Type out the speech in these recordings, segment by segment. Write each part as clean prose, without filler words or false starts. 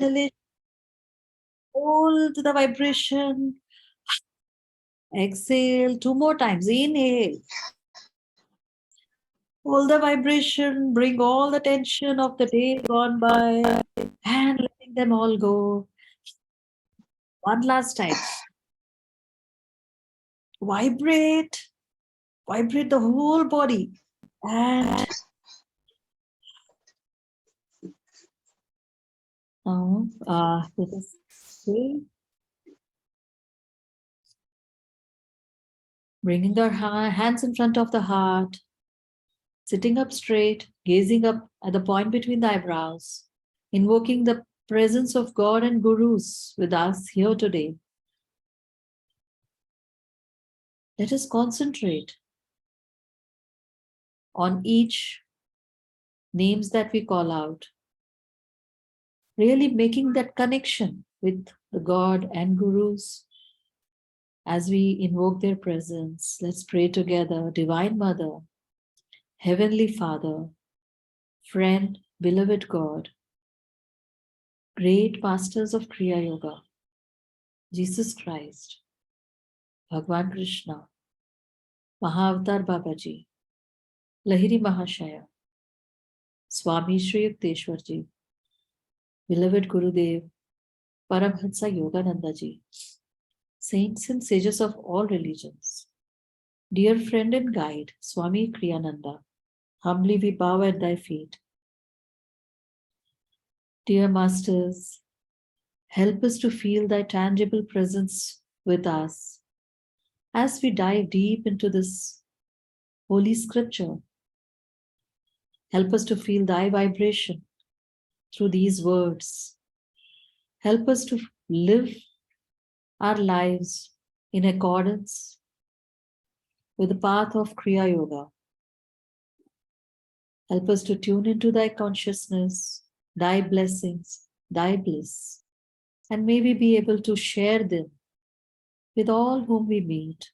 Inhalation. Hold the vibration. Exhale 2 more times. Inhale. Hold the vibration. Bring all the tension of the day gone by and letting them all go. One last time. Vibrate. Vibrate the whole body. And now, let us see. Bringing our hands in front of the heart, sitting up straight, gazing up at the point between the eyebrows, invoking the presence of God and Gurus with us here today. Let us concentrate on each names that we call out, really making that connection with the God and Gurus as we invoke their presence. Let's pray together. Divine Mother, Heavenly Father, friend, beloved God, great masters of Kriya Yoga, Jesus Christ, Bhagwan Krishna, Mahavatar Babaji, Lahiri Mahashaya, Swami Shri Yukteswar Ji, beloved Gurudev, Paramhansa Yogananda Ji, saints and sages of all religions, dear friend and guide, Swami Kriyananda, humbly we bow at thy feet. Dear Masters, help us to feel thy tangible presence with us as we dive deep into this holy scripture. Help us to feel thy vibration through these words. Help us to live our lives in accordance with the path of Kriya Yoga. Help us to tune into thy consciousness, thy blessings, thy bliss, and may we be able to share them with all whom we meet.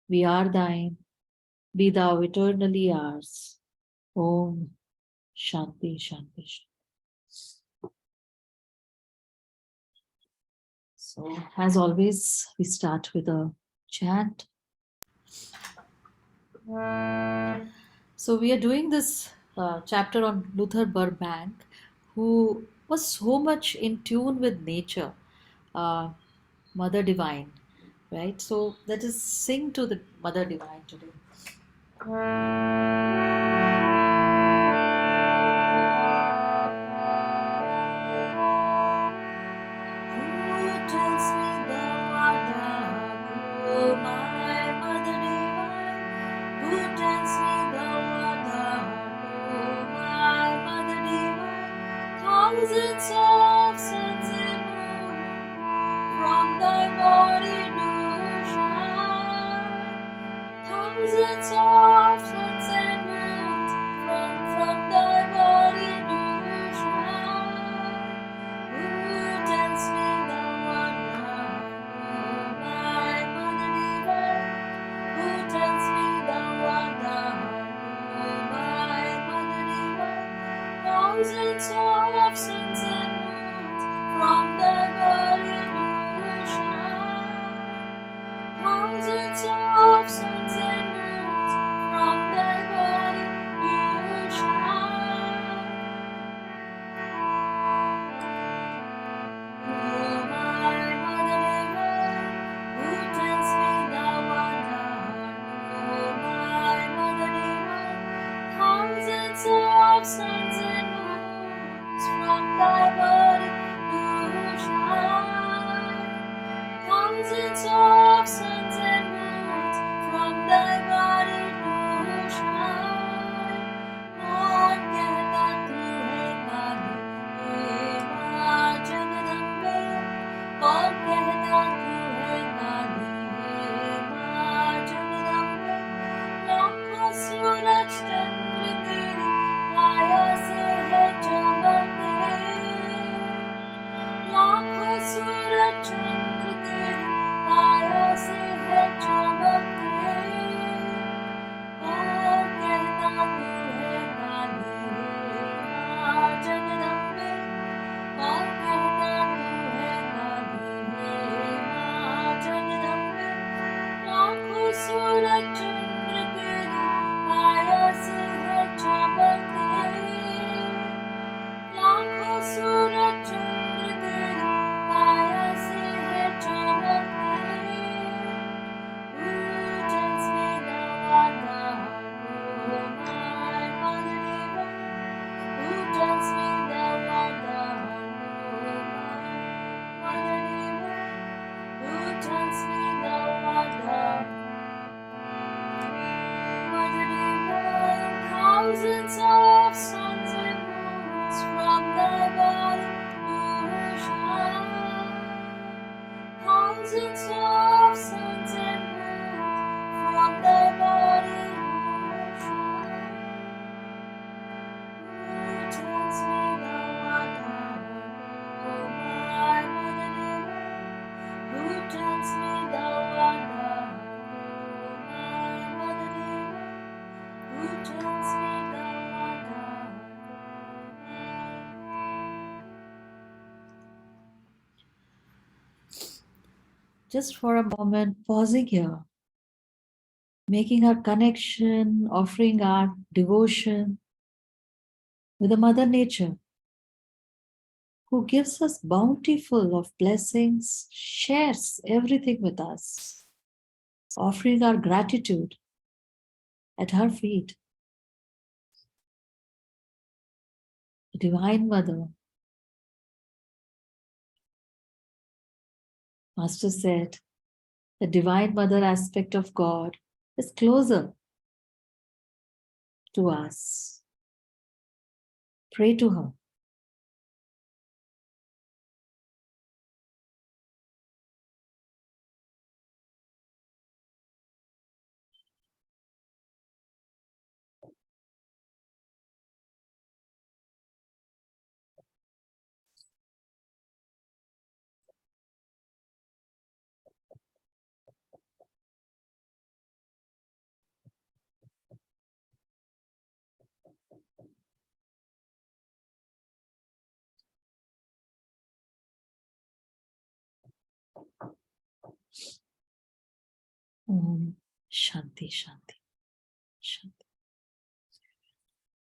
We are thine, be thou eternally ours. Om Shanti Shanti Shanti. So, as always, we start with a chant. So, we are doing this chapter on Luther Burbank, who was so much in tune with nature, Mother Divine, right? So, let us sing to the Mother Divine today. Thousands of suns and moons from thy body will shine. Thousands of suns and moons from thy body will shine. Who tells me thou art thou, O my mother dear? Who tells me thou art thou, O my mother dear? Who tells me thou art thou, Just for a moment, pausing here, making our connection, offering our devotion with the Mother Nature, who gives us bountiful of blessings, shares everything with us, offering our gratitude at her feet. The Divine Mother. Master said, the Divine Mother aspect of God is closer to us. Pray to her. Shanti, Shanti, Shanti.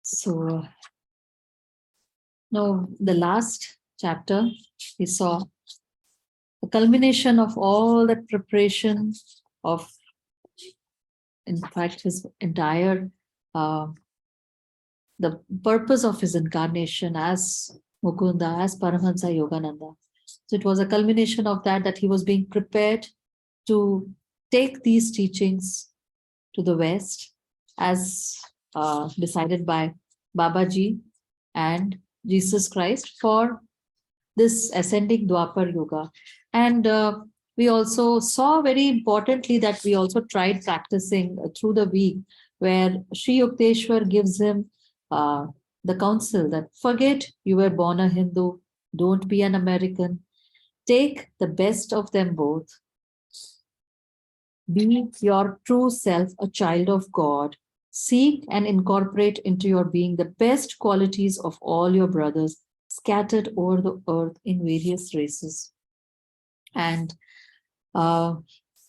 So, now the last chapter, we saw the culmination of all that preparation of, in fact, his entire, the purpose of his incarnation as Mukunda, as Paramahansa Yogananda. So it was a culmination of that he was being prepared to take these teachings to the West as decided by Babaji and Jesus Christ for this ascending Dwapar Yuga. And we also saw very importantly that we also tried practicing through the week, where Sri Yukteswar gives him the counsel that forget you were born a Hindu, don't be an American, take the best of them both. Be your true self, a child of God. Seek and incorporate into your being the best qualities of all your brothers scattered over the earth in various races. And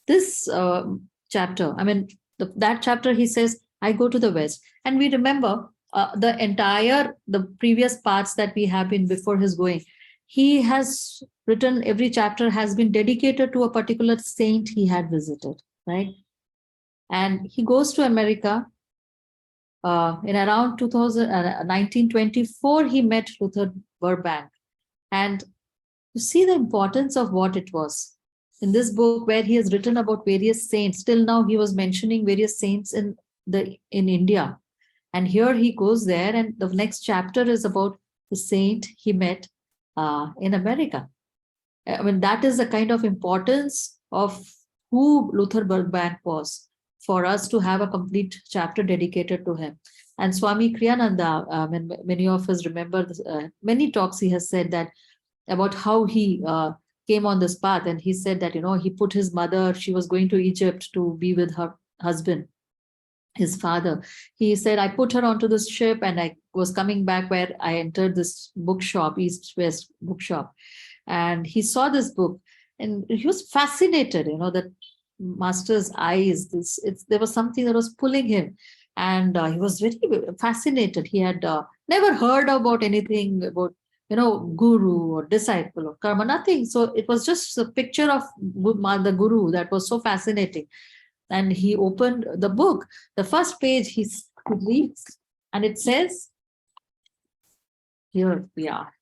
this chapter, I mean, that chapter, he says, I go to the West. And we remember the previous parts that we have been before his going. He has written, every chapter has been dedicated to a particular saint he had visited, right? And he goes to America. In around 1924, he met Luther Burbank. And you see the importance of what it was. In this book, where he has written about various saints, till now he was mentioning various saints in India. And here he goes there, and the next chapter is about the saint he met in America. I mean, that is the kind of importance of who Luther Burbank was, for us to have a complete chapter dedicated to him. And Swami Kriyananda, many of us remember many talks he has said that about how he came on this path. And he said that, he put his mother, she was going to Egypt to be with her husband, his father. He said, I put her onto this ship and I was coming back, where I entered this bookshop, East-West bookshop. And he saw this book and he was fascinated, that master's eyes, there was something that was pulling him. And he was very fascinated. He had never heard about anything about, guru or disciple or karma, nothing. So it was just a picture of the guru that was so fascinating. And he opened the book. The first page he reads, and it says, here we are,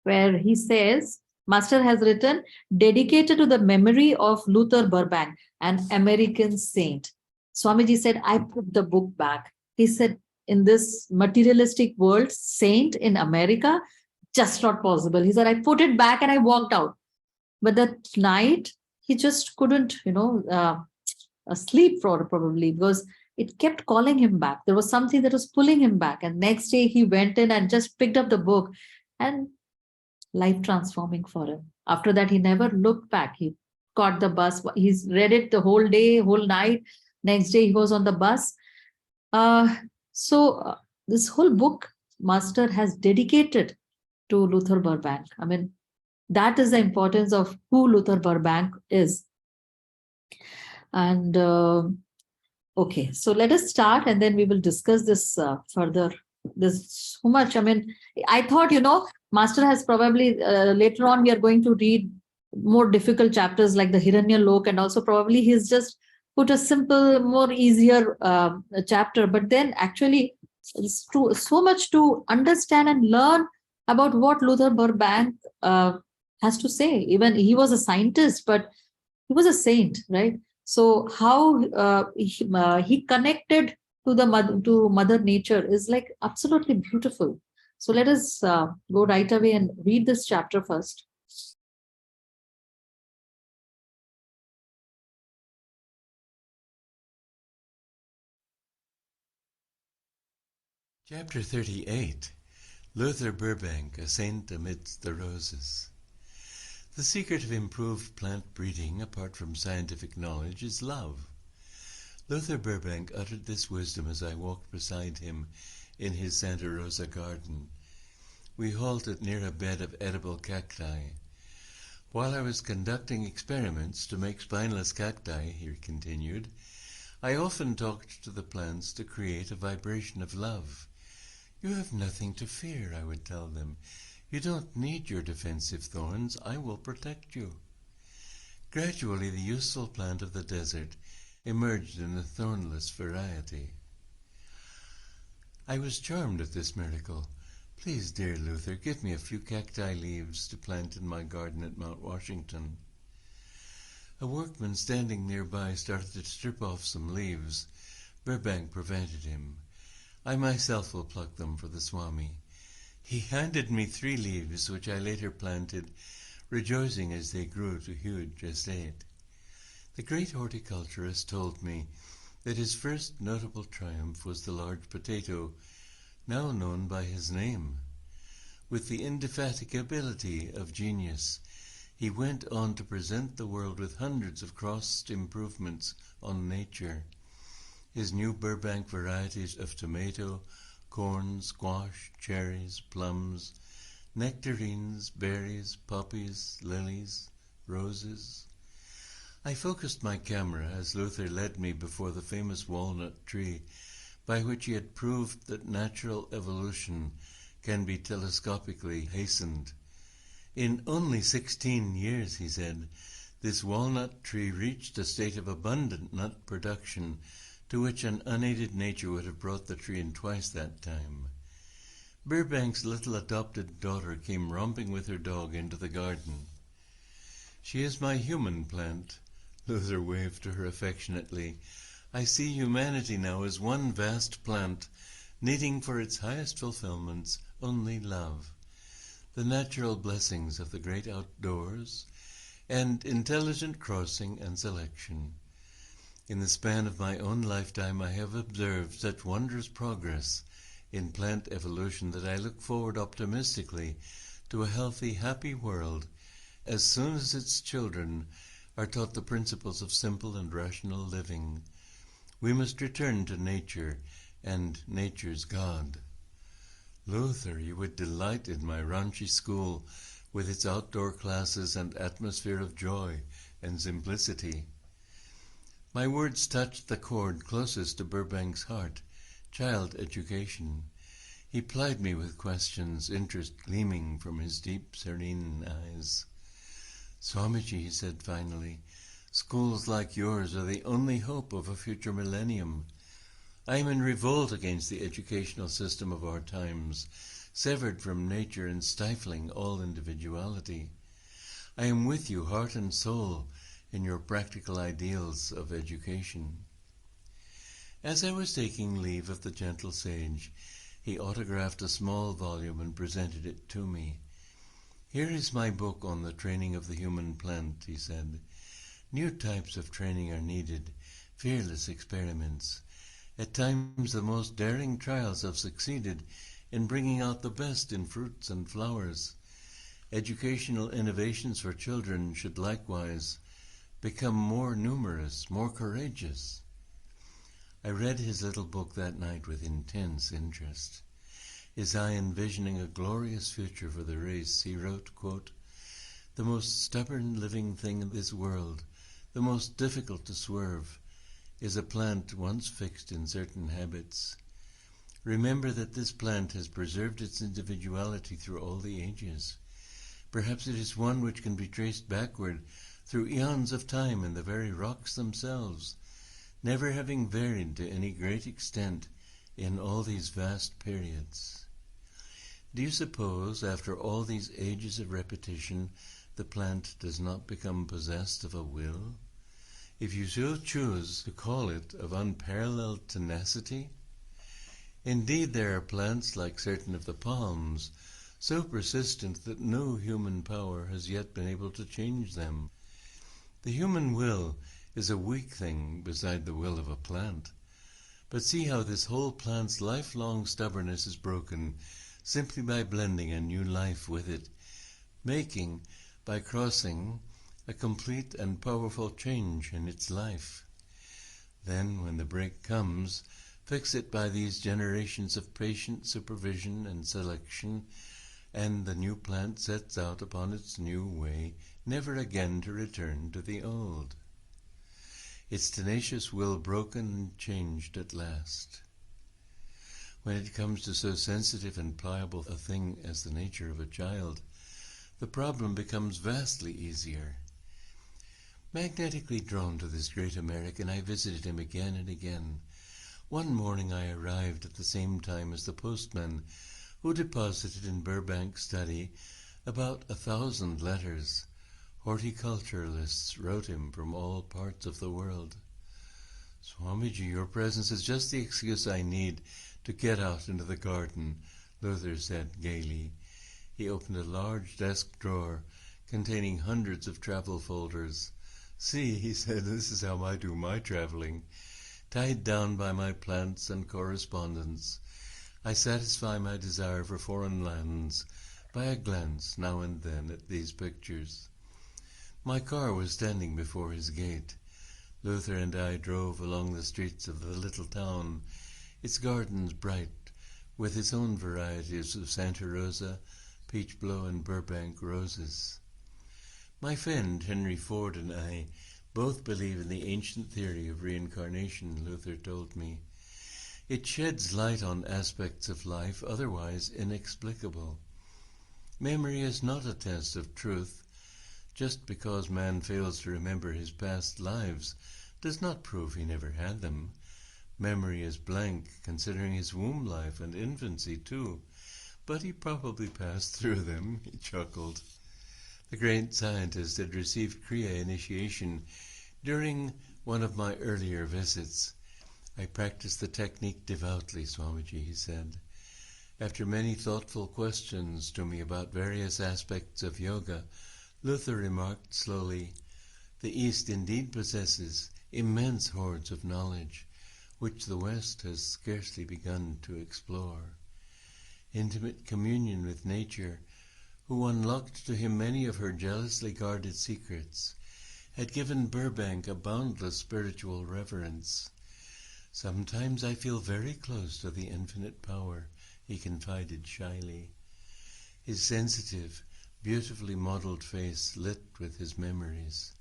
where he says, Master has written, dedicated to the memory of Luther Burbank, an American saint. Swamiji said, I put the book back. He said, in this materialistic world, saint in America, just not possible. He said, I put it back and I walked out. But that night, he just couldn't, sleep for probably because it kept calling him back. There was something that was pulling him back. And next day, he went in and just picked up the book, and life transforming for him. After that, he never looked back. He caught the bus. He's read it the whole day, whole night. Next day, he was on the bus. Uh, so this whole book, Master has dedicated to Luther Burbank. I mean, that is the importance of who Luther Burbank is. And okay, so let us start, and then we will discuss this further. There's so much. I mean, I thought, Master has probably later on we are going to read more difficult chapters like the Hiranya Lok, and also probably he's just put a simple, more easier chapter. But then actually, it's so much to understand and learn about what Luther Burbank has to say. Even he was a scientist, but he was a saint, right? So how he connected to Mother Nature is like absolutely beautiful. So let us go right away and read this chapter first. Chapter 38. Luther Burbank, a Saint Amidst the Roses. The secret of improved plant breeding, apart from scientific knowledge, is love. Luther Burbank uttered this wisdom as I walked beside him in his Santa Rosa garden. We halted near a bed of edible cacti. While I was conducting experiments to make spineless cacti, he continued, I often talked to the plants to create a vibration of love. You have nothing to fear, I would tell them. You don't need your defensive thorns. I will protect you. Gradually, the useful plant of the desert emerged in a thornless variety. I was charmed at this miracle. Please, dear Luther, give me a few cacti leaves to plant in my garden at Mount Washington. A workman standing nearby started to strip off some leaves. Burbank prevented him. I myself will pluck them for the Swami. He handed me 3 leaves, which I later planted, rejoicing as they grew to huge estate. The great horticulturist told me that his first notable triumph was the large potato, now known by his name. With the indefatigability of genius, he went on to present the world with hundreds of crossed improvements on nature. His new Burbank varieties of tomato, corn, squash, cherries, plums, nectarines, berries, poppies, lilies, roses. I focused my camera as Luther led me before the famous walnut tree, by which he had proved that natural evolution can be telescopically hastened. In only 16 years, he said, this walnut tree reached a state of abundant nut production to which an unaided nature would have brought the tree in twice that time. Burbank's little adopted daughter came romping with her dog into the garden. She is my human plant, Luther waved to her affectionately. I see humanity now as one vast plant, needing for its highest fulfillments only love, the natural blessings of the great outdoors, and intelligent crossing and selection. In the span of my own lifetime, I have observed such wondrous progress in plant evolution that I look forward optimistically to a healthy, happy world as soon as its children are taught the principles of simple and rational living. We must return to nature and nature's God. Luther, you would delight in my raunchy school with its outdoor classes and atmosphere of joy and simplicity. My words touched the chord closest to Burbank's heart, child education. He plied me with questions, interest gleaming from his deep, serene eyes. Swamiji, he said finally, schools like yours are the only hope of a future millennium. I am in revolt against the educational system of our times, severed from nature and stifling all individuality. I am with you, heart and soul, in your practical ideals of education. As I was taking leave of the gentle sage, he autographed a small volume and presented it to me. "Here is my book on the training of the human plant," he said. "New types of training are needed, fearless experiments. At times the most daring trials have succeeded in bringing out the best in fruits and flowers. Educational innovations for children should likewise become more numerous, more courageous." I read his little book that night with intense interest. His eye envisioning a glorious future for the race, he wrote, quote, "The most stubborn living thing in this world, the most difficult to swerve, is a plant once fixed in certain habits. Remember that this plant has preserved its individuality through all the ages. Perhaps it is one which can be traced backward through eons of time in the very rocks themselves, never having varied to any great extent in all these vast periods. Do you suppose, after all these ages of repetition, the plant does not become possessed of a will, if you so choose to call it, of unparalleled tenacity? Indeed, there are plants, like certain of the palms, so persistent that no human power has yet been able to change them. The human will is a weak thing beside the will of a plant. But see how this whole plant's lifelong stubbornness is broken simply by blending a new life with it, making, by crossing, a complete and powerful change in its life. Then, when the break comes, fix it by these generations of patient supervision and selection, and the new plant sets out upon its new way, never again to return to the old. Its tenacious will broken and changed at last. When it comes to so sensitive and pliable a thing as the nature of a child, the problem becomes vastly easier. Magnetically drawn to this great American, I visited him again and again. One morning I arrived at the same time as the postman, who deposited in Burbank study about 1,000 letters. Horticulturalists wrote him from all parts of the world. "Swamiji, your presence is just the excuse I need to get out into the garden," Luther said gaily. He opened a large desk drawer containing hundreds of travel folders. "See," he said, "this is how I do my traveling. Tied down by my plants and correspondence, I satisfy my desire for foreign lands by a glance now and then at these pictures." My car was standing before his gate. Luther and I drove along the streets of the little town, its gardens bright with its own varieties of Santa Rosa, peach blow, and Burbank roses. My friend Henry Ford and I both believe in the ancient theory of reincarnation, Luther told me. It sheds light on aspects of life otherwise inexplicable. Memory is not a test of truth. Just because man fails to remember his past lives does not prove he never had them. Memory is blank, considering his womb life and infancy too, but he probably passed through them, he chuckled. The great scientist had received Kriya initiation during one of my earlier visits. "I practice the technique devoutly, Swamiji," he said. After many thoughtful questions to me about various aspects of yoga, Luther remarked slowly, "The East indeed possesses immense hoards of knowledge, which the West has scarcely begun to explore. Intimate communion with nature, who unlocked to him many of her jealously guarded secrets, had given Burbank a boundless spiritual reverence. Sometimes I feel very close to the infinite power," he confided shyly. His sensitive, beautifully modeled face lit with his memories.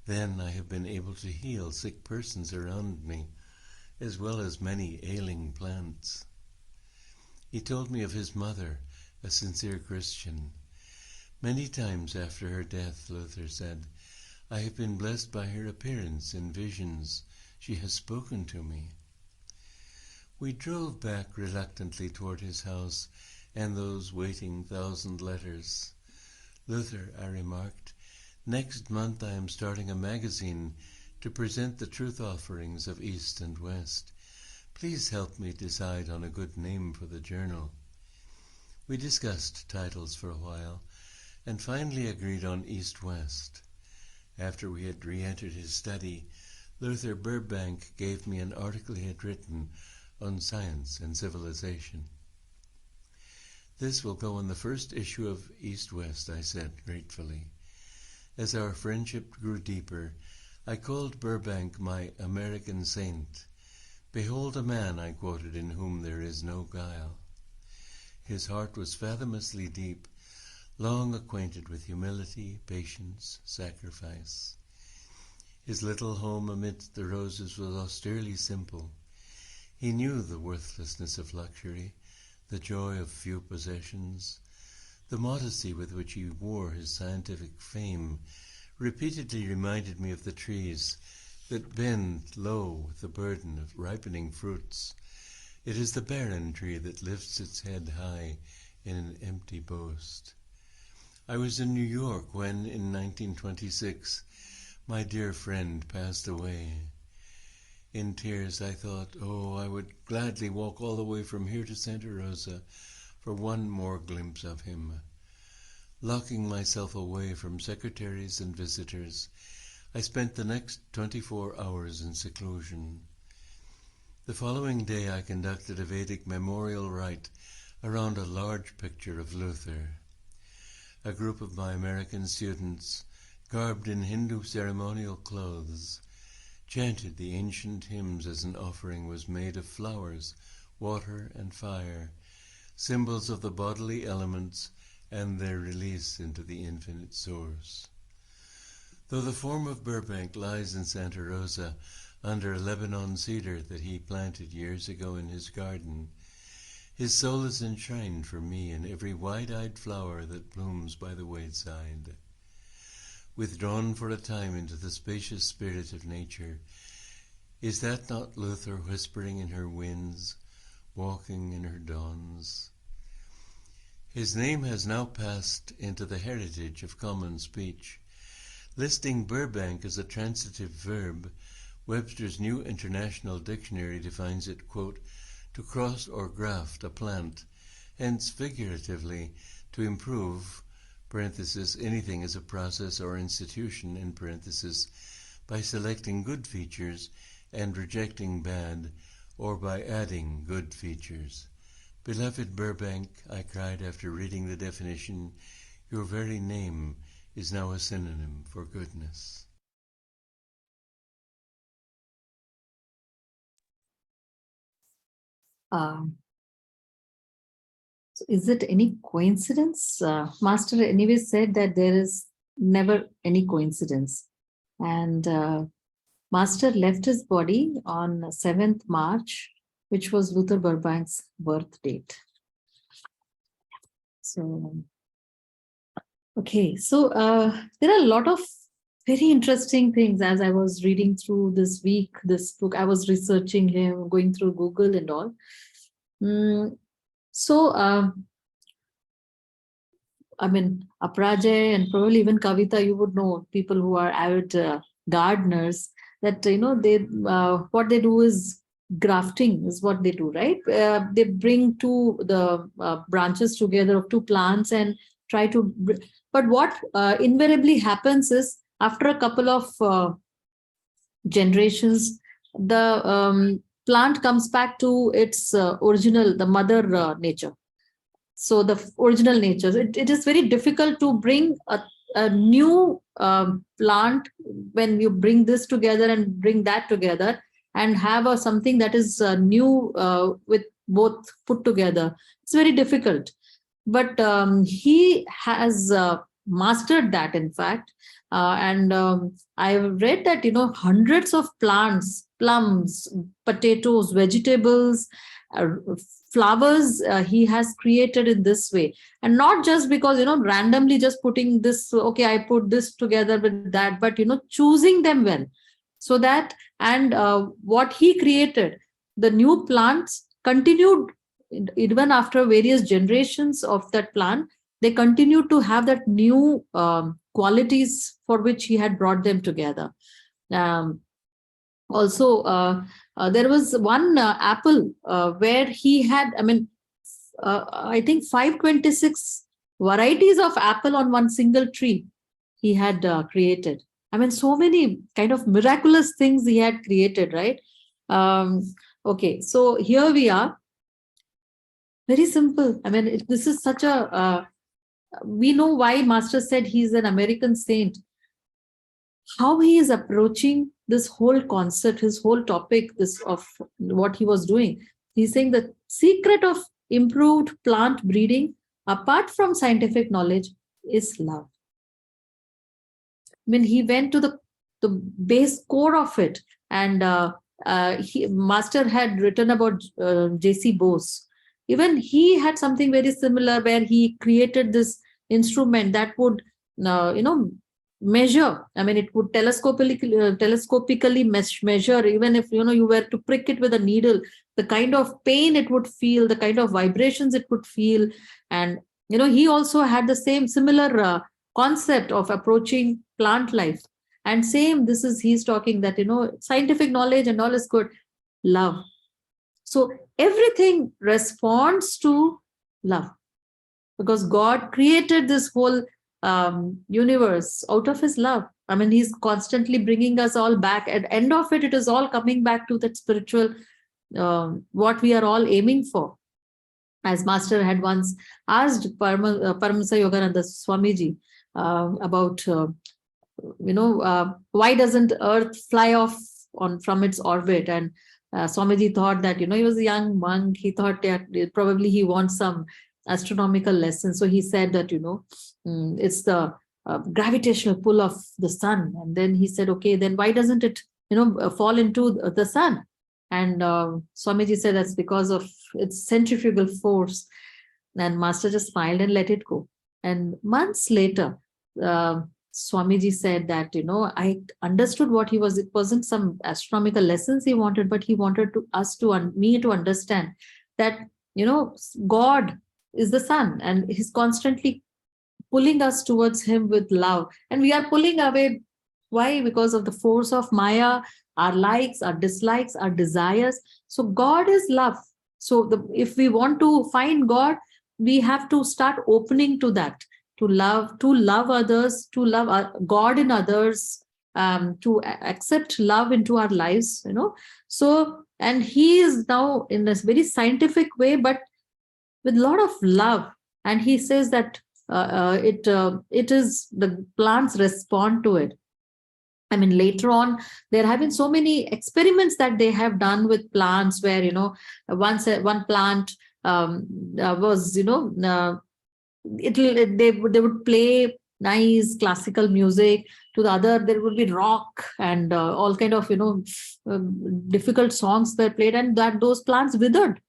"Then I have been able to heal sick persons around me, as well as many ailing plants." He told me of his mother, a sincere Christian. "Many times after her death," Luther said, "I have been blessed by her appearance in visions. She has spoken to me." We drove back reluctantly toward his house and those waiting 1,000 letters. "Luther," I remarked, "next month I am starting a magazine to present the truth offerings of East and West. Please help me decide on a good name for the journal. We discussed titles for a while, and finally agreed on East-West. After we had re-entered his study, Luther Burbank gave me an article he had written on science and civilization. This will go in the first issue of East-West, I said gratefully. As our friendship grew deeper, I called Burbank my American saint. Behold a man, I quoted, in whom there is no guile. His heart was fathomously deep, long acquainted with humility, patience, sacrifice. His little home amidst the roses was austerely simple. He knew the worthlessness of luxury, the joy of few possessions. The modesty with which he wore his scientific fame repeatedly reminded me of the trees that bend low with the burden of ripening fruits. It is the barren tree that lifts its head high in an empty boast. I was in New York when, in 1926, my dear friend passed away. In tears I thought, oh, I would gladly walk all the way from here to Santa Rosa for one more glimpse of him. Locking myself away from secretaries and visitors, I spent the next 24 hours in seclusion. The following day I conducted a Vedic memorial rite around a large picture of Luther. A group of my American students, garbed in Hindu ceremonial clothes, chanted the ancient hymns as an offering was made of flowers, water, and fire, symbols of the bodily elements and their release into the infinite source. Though the form of Burbank lies in Santa Rosa under a Lebanon cedar that he planted years ago in his garden, his soul is enshrined for me in every wide-eyed flower that blooms by the wayside. Withdrawn for a time into the spacious spirit of nature, is that not Luther whispering in her winds, walking in her dawns? His name has now passed into the heritage of common speech. Listing Burbank as a transitive verb, Webster's New International Dictionary defines it, quote, to cross or graft a plant, hence figuratively to improve, parenthesis, anything as a process or institution, in parenthesis, by selecting good features and rejecting bad, or by adding good features. Beloved Burbank, I cried after reading the definition, your very name is now a synonym for goodness. So is it any coincidence? Master anyway said that there is never any coincidence. And Master left his body on 7th March, which was Luther Burbank's birth date. So, okay, so there are a lot of very interesting things as I was reading through this week, this book. I was researching him, going through Google and all. So, I mean, Aprajay and probably even Kavita, you would know, people who are avid gardeners, that, you know, they what they do is grafting is what they do, right? They bring the branches together of two plants and try to, but what invariably happens is after a couple of generations, the plant comes back to its original, the mother nature. So the original nature, it is very difficult to bring a new plant when you bring this together and bring that together and have something that is new with both put together. It's very difficult. But he has mastered that, in fact. And I've read that, you know, hundreds of plants, plums, potatoes, vegetables, flowers he has created in this way. And not just because, you know, randomly just putting this, okay, I put this together with that, but, you know, choosing them well. So that, and what he created, the new plants continued even after various generations of that plant, they continue to have that new qualities for which he had brought them together. Also, there was one apple where he had, I think 526 varieties of apple on one single tree he had created. So many kind of miraculous things he had created, right? Okay, so here we are. Very simple. This is such a, we know why Master said he's an American saint. How he is approaching this whole concept, his whole topic, this of what he was doing. He's saying the secret of improved plant breeding, apart from scientific knowledge, is love. He went to the base core of it, and Master had written about J.C. Bose. Even he had something very similar, where he created this instrument that would, measure. It would telescopically measure, even if you were to prick it with a needle, the kind of pain it would feel, the kind of vibrations it would feel. And he also had the similar concept of approaching plant life. And same, this is, he's talking that scientific knowledge and all is good, love. So everything responds to love, because God created this whole universe out of his love. He's constantly bringing us all back. At the end of it, it is all coming back to that spiritual, what we are all aiming for. As Master had once asked Paramasa Yogananda Swamiji about, why doesn't Earth fly off from its orbit? And Swamiji thought that, he was a young monk. He thought that probably he wants some astronomical lessons. So he said that, it's the gravitational pull of the sun. And then he said, okay, then why doesn't it, fall into the sun? And Swamiji said that's because of its centrifugal force. And Master just smiled and let it go. And months later, Swamiji said that, I understood what he was. It wasn't some astronomical lessons he wanted, but he wanted me to understand that, God is the sun, and he's constantly pulling us towards him with love. And we are pulling away. Why? Because of the force of Maya, our likes, our dislikes, our desires. So God is love. So if we want to find God, we have to start opening to that, to love others, to love God in others, to accept love into our lives, So, and he is now in this very scientific way, but with a lot of love. And he says that it is the plants respond to it. Later on, there have been so many experiments that they have done with plants, where, once one plant was, they would play nice classical music. To the other, there would be rock and all kind of, difficult songs were played, and that those plants withered.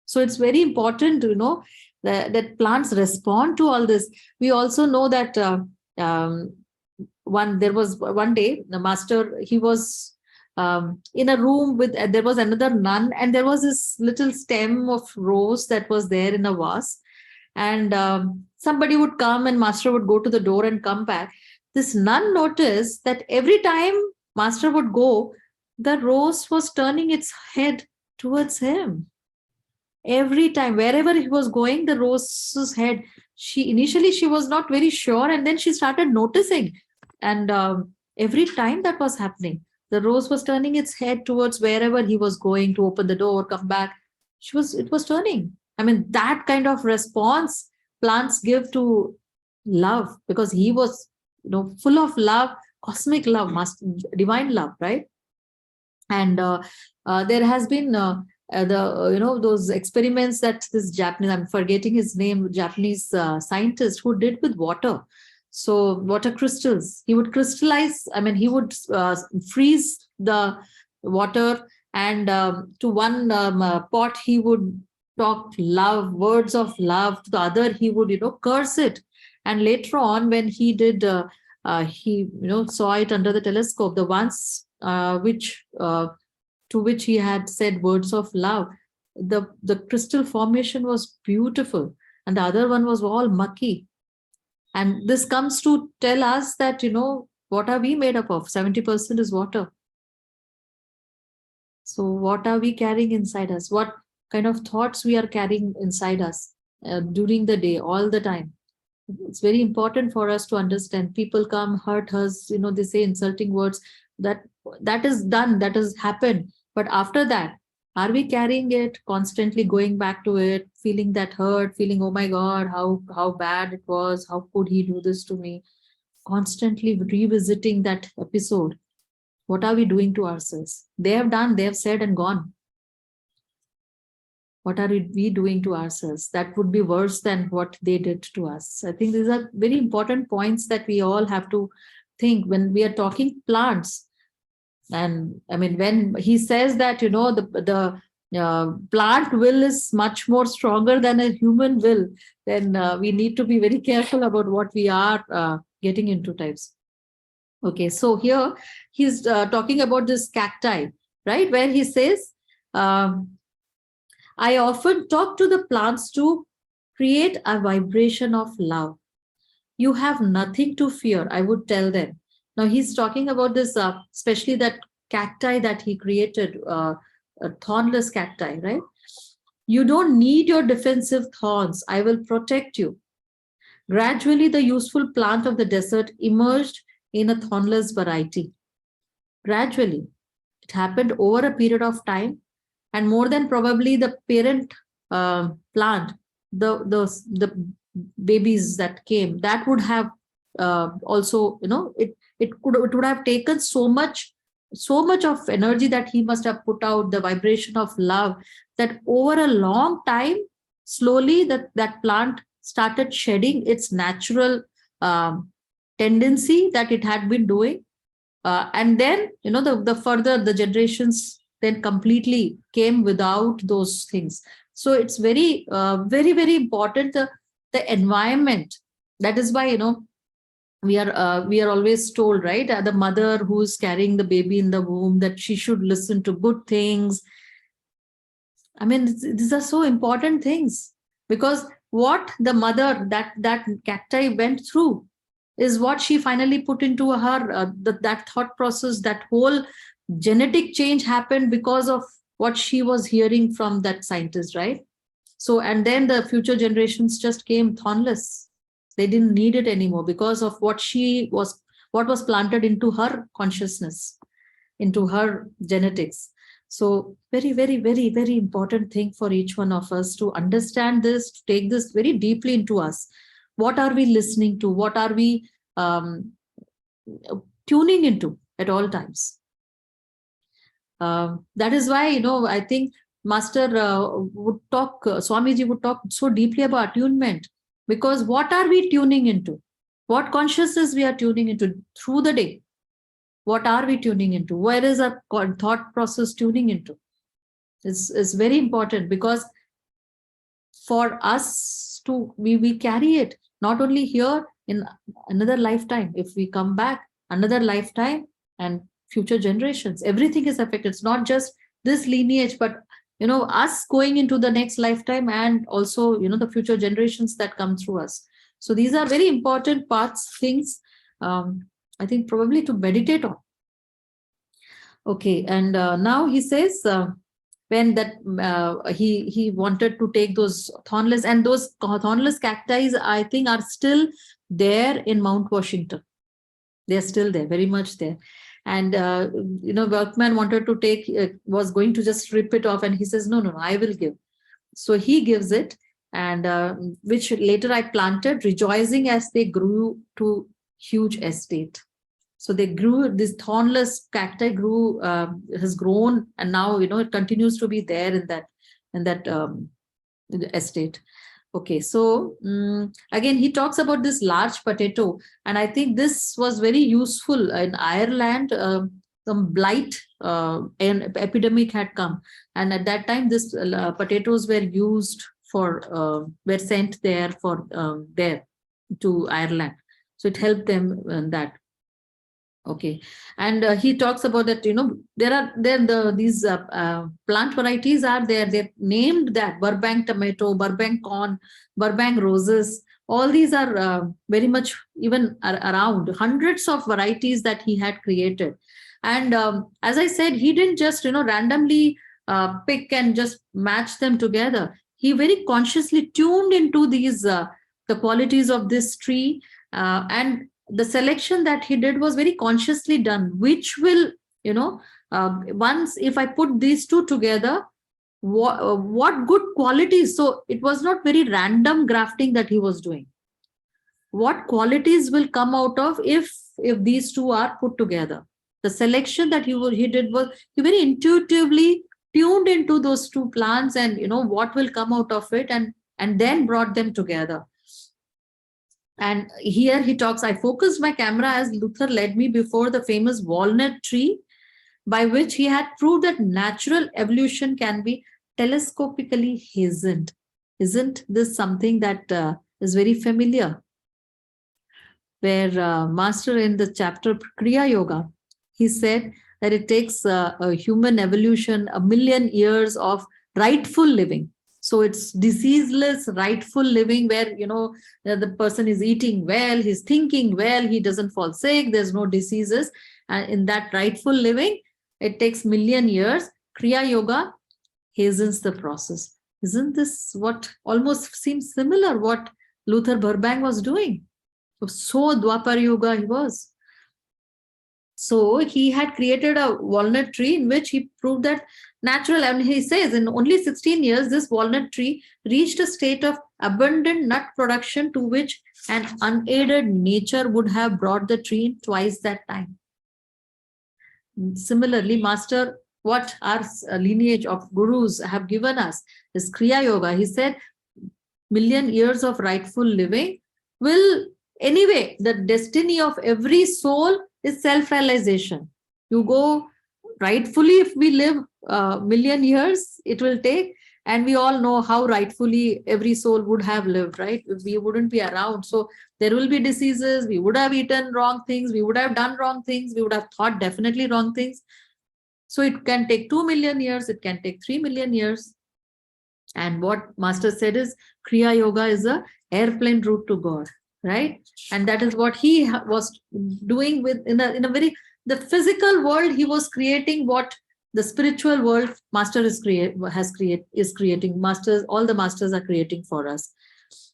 So it's very important to know that plants respond to all this. We also know that there was one day the Master, he was in a room with, there was another nun, and there was this little stem of rose that was there in a vase. And somebody would come, and Master would go to the door and come back. This nun noticed that every time Master would go, the rose was turning its head towards him. Every time, wherever he was going, the rose's head, initially she was not very sure, and then she started noticing. And every time that was happening, the rose was turning its head towards wherever he was going to open the door, come back. It was turning. That kind of response plants give to love, because he was, full of love, cosmic love, divine love, right? And there has been those experiments that this Japanese, I'm forgetting his name, Japanese scientist, who did with water. So water crystals, he would crystallize, he would freeze the water, and to one pot he would talk love, words of love. To the other, he would, curse it. And later on, when he did, he, saw it under the telescope, the ones to which he had said words of love, the crystal formation was beautiful, and the other one was all mucky. And this comes to tell us that, what are we made up of? 70% is water. So what are we carrying inside us? What kind of thoughts we are carrying inside us during the day, all the time? It's very important for us to understand. People come, hurt us, they say insulting words. That is done, that has happened. But after that, are we carrying it, constantly going back to it, feeling that hurt, feeling, oh my God, how bad it was, how could he do this to me? Constantly revisiting that episode. What are we doing to ourselves? They have done, they have said and gone. What are we doing to ourselves? That would be worse than what they did to us. I think these are very important points that we all have to think when we are talking plants. And I mean, when he says that, the plant will is much more stronger than a human will, then we need to be very careful about what we are getting into types. Okay, so here he's talking about this cacti, right? Where he says, I often talk to the plants to create a vibration of love. You have nothing to fear, I would tell them. Now he's talking about this, especially that cacti that he created, thornless cacti, right? You don't need your defensive thorns. I will protect you. Gradually, the useful plant of the desert emerged in a thornless variety. Gradually, it happened over a period of time, and more than probably the parent plant, the babies that came, that would have also, it would have taken so much of energy that he must have put out, the vibration of love, that over a long time, slowly that plant started shedding its natural tendency that it had been doing. And then, the further the generations then completely came without those things. So it's very, very important, the environment. That is why, we are always told, right, the mother who's carrying the baby in the womb, that she should listen to good things. I mean, these are so important things, because what the mother, that cacti went through, is what she finally put into her, that thought process. That whole genetic change happened because of what she was hearing from that scientist, right? So, and then the future generations just came thornless. They didn't need it anymore because of what was planted into her consciousness, into her genetics. So very, very, very, very important thing for each one of us to understand this, to take this very deeply into us. What are we listening to? What are we tuning into at all times? That is why, I think Master Swamiji would talk so deeply about attunement, because what are we tuning into? What consciousness we are tuning into through the day? What are we tuning into? Where is our thought process tuning into? It's very important, because for us to, we carry it not only here in another lifetime. If we come back, another lifetime, and future generations, everything is affected. It's not just this lineage, but us going into the next lifetime, and also the future generations that come through us. So these are very important things, I think, probably to meditate on. Okay, and now he says, when that he wanted to take those thornless, and those thornless cacti, I think, are still there in Mount Washington. They're still there, very much there. And Workman wanted to take, was going to just rip it off, and he says, no, I will give. So he gives it, and which later I planted, rejoicing as they grew to huge estate. So they grew, this thornless cacti grew, has grown, and now it continues to be there in that estate. Okay, so again he talks about this large potato, and I think this was very useful in Ireland. Some blight and epidemic had come, and at that time this potatoes were used for were sent there for there to Ireland. So it helped them in that. Okay, and he talks about that, these plant varieties are there. They're named that Burbank tomato, Burbank corn, Burbank roses. All these are very much even around hundreds of varieties that he had created. And as I said, he didn't just, randomly pick and just match them together. He very consciously tuned into these, the qualities of this tree. And the selection that he did was very consciously done, which will, once if I put these two together, what good qualities. So it was not very random grafting that he was doing. What qualities will come out of if these two are put together. The selection that he did was, he very intuitively tuned into those two plants, and what will come out of it, and then brought them together. And here he talks, I focused my camera as Luther led me before the famous walnut tree, by which he had proved that natural evolution can be telescopically hastened. Isn't this something that is very familiar? Where Master in the chapter Kriya Yoga, he said that it takes a human evolution 1,000,000 years of rightful living. So it's diseaseless, rightful living, where the person is eating well, he's thinking well, he doesn't fall sick, there's no diseases. And in that rightful living, it takes 1,000,000 years. Kriya Yoga hastens the process. Isn't this what almost seems similar what Luther Burbank was doing? So Dwapar Yuga he was. So he had created a walnut tree in which he proved that natural, and he says in only 16 years, this walnut tree reached a state of abundant nut production to which an unaided nature would have brought the tree in twice that time. Similarly, Master, what our lineage of gurus have given us is Kriya Yoga. He said, 1,000,000 years of rightful living will, anyway, the destiny of every soul is self-realization. You go rightfully, if we live 1,000,000 years, it will take, and we all know how rightfully every soul would have lived, right? We wouldn't be around. So there will be diseases, we would have eaten wrong things, we would have done wrong things, we would have thought definitely wrong things. So it can take 2,000,000 years, it can take 3,000,000 years. And what Master said is, Kriya Yoga is a airplane route to God, right? And that is what he was doing with in a very, the physical world he was creating what the spiritual world Master is creating. Masters, all the masters are creating for us.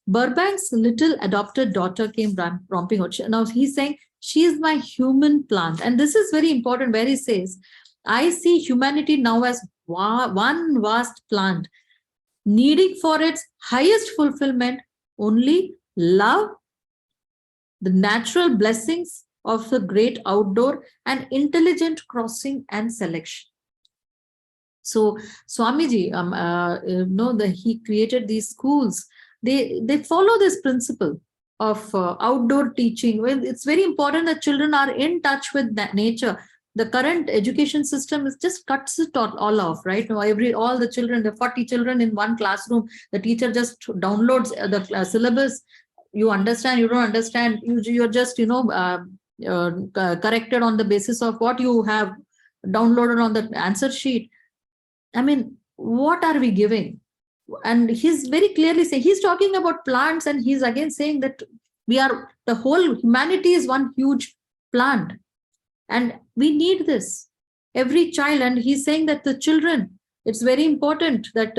Burbank's little adopted daughter came romping out. Now he's saying, she is my human plant. And this is very important, where he says, I see humanity now as one vast plant, needing for its highest fulfillment only love, the natural blessings of the great outdoor, and intelligent crossing and selection. So Swamiji, he created these schools. They follow this principle of outdoor teaching. Well, it's very important that children are in touch with that nature. The current education system is just cuts it all off, right? Now, all the children, the 40 children in one classroom, the teacher just downloads the syllabus. You understand, you don't understand, you're just, corrected on the basis of what you have downloaded on the answer sheet. I mean, what are we giving? And he's very clearly saying, he's talking about plants, and he's again saying that the whole humanity is one huge plant. And we need this. Every child, and he's saying that the children, it's very important that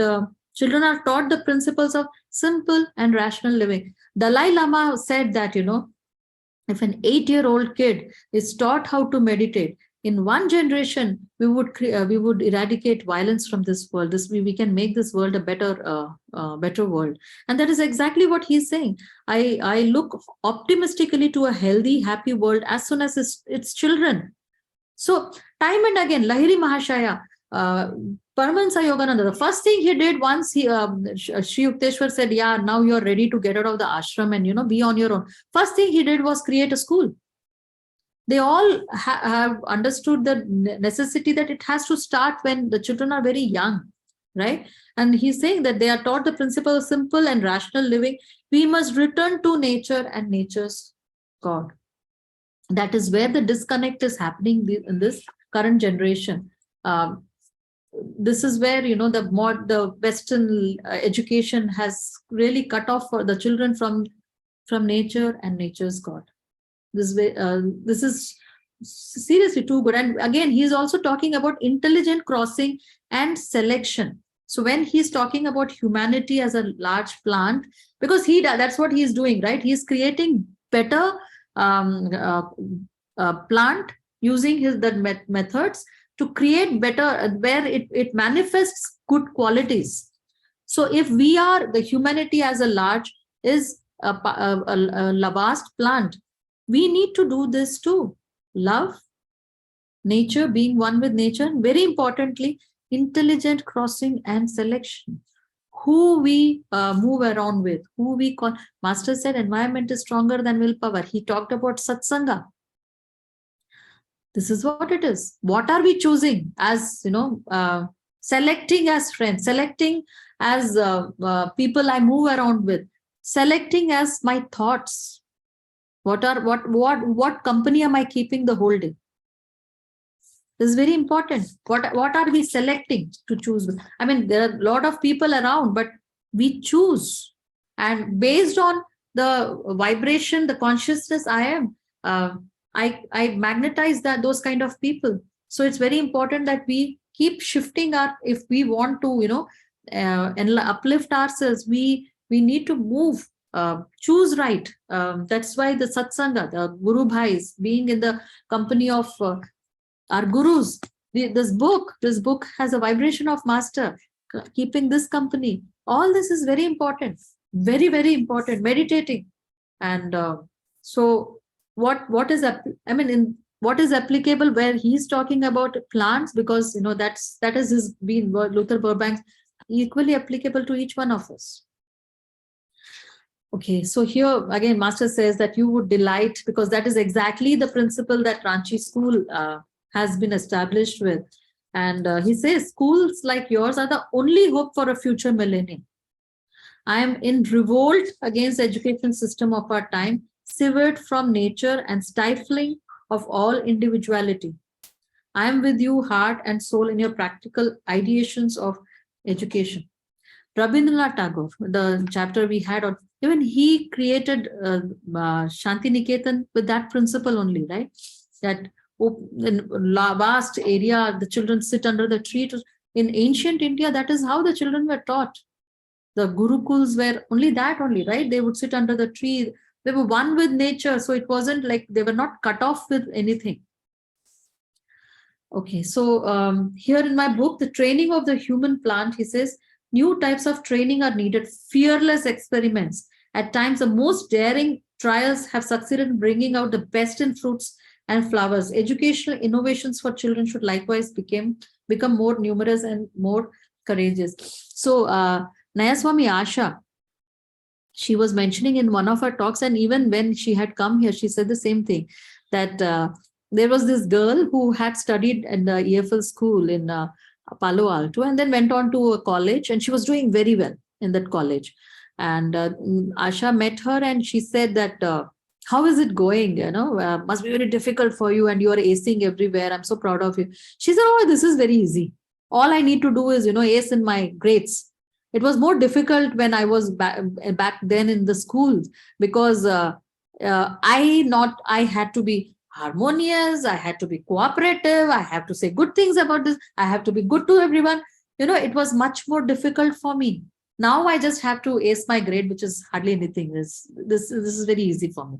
children are taught the principles of simple and rational living. Dalai Lama said that, if an 8-year-old kid is taught how to meditate, in one generation, we would eradicate violence from this world. We can make this world a better world. And that is exactly what he's saying. I look optimistically to a healthy, happy world as soon as its children. So time and again, Lahiri Mahashaya, Paramahansa Yogananda, the first thing he did once Sri Yukteswar said, yeah, now you're ready to get out of the ashram and, be on your own. First thing he did was create a school. They all have understood the necessity that it has to start when the children are very young, right? And he's saying that they are taught the principle of simple and rational living. We must return to nature and nature's God. That is where the disconnect is happening in this current generation. This is where, the Western education has really cut off for the children from nature and nature's God. This is seriously too good. And again, he's also talking about intelligent crossing and selection. So when he's talking about humanity as a large plant, because that's what he's doing, right? He's creating better plant using methods to create better, where it manifests good qualities. So if we are, the humanity as a large is a vast plant, we need to do this too. Love, nature, being one with nature, and very importantly, intelligent crossing and selection. Who we move around with, who we call. Master said environment is stronger than willpower. He talked about satsanga. This is what it is. What are we choosing as, selecting as friends, selecting as people I move around with, selecting as my thoughts. What company am I keeping the whole day? This is very important. What are we selecting to choose? I mean, there are a lot of people around, but we choose. And based on the vibration, the consciousness I am, I magnetize those kind of people. So it's very important that we keep shifting if we want to, and uplift ourselves, we need to move, choose right. That's why the satsanga, the guru bhais, being in the company of our gurus, this book has a vibration of master, keeping this company. All this is very important, very, very important. Meditating. And so what is applicable where he's talking about plants, because that is his been Luther Burbank, equally applicable to each one of us. Okay, so here again, master says that you would delight, because that is exactly the principle that Ranchi school has been established with. And he says schools like yours are the only hope for a future millennium. I am in revolt against the education system of our time, severed from nature and stifling of all individuality. I am with you, heart and soul, in your practical ideations of education. Rabindranath Tagore, the chapter we had on, even he created Shanti Niketan with that principle only, right? That in vast area, the children sit under the tree. In ancient India, that is how the children were taught. The gurukuls were only, right? They would sit under the tree. They were one with nature. So it wasn't like they were not cut off with anything. Okay, so here in my book, The Training of the Human Plant, he says, new types of training are needed, fearless experiments. At times, the most daring trials have succeeded in bringing out the best in fruits and flowers. Educational innovations for children should likewise become more numerous and more courageous. So, Nayaswami Asha, she was mentioning in one of her talks, and even when she had come here, she said the same thing, that there was this girl who had studied in the EFL school in Palo Alto, and then went on to a college, and she was doing very well in that college. And Asha met her, and she said that, how is it going? Must be very difficult for you, and you are acing everywhere. I'm so proud of you. She said, oh, this is very easy. All I need to do is, ace in my grades. It was more difficult when I was back then in the schools, because I had to be harmonious, I had to be cooperative, I have to say good things about this, I have to be good to everyone. It was much more difficult for me. Now I just have to ace my grade, which is hardly anything. This is very easy for me.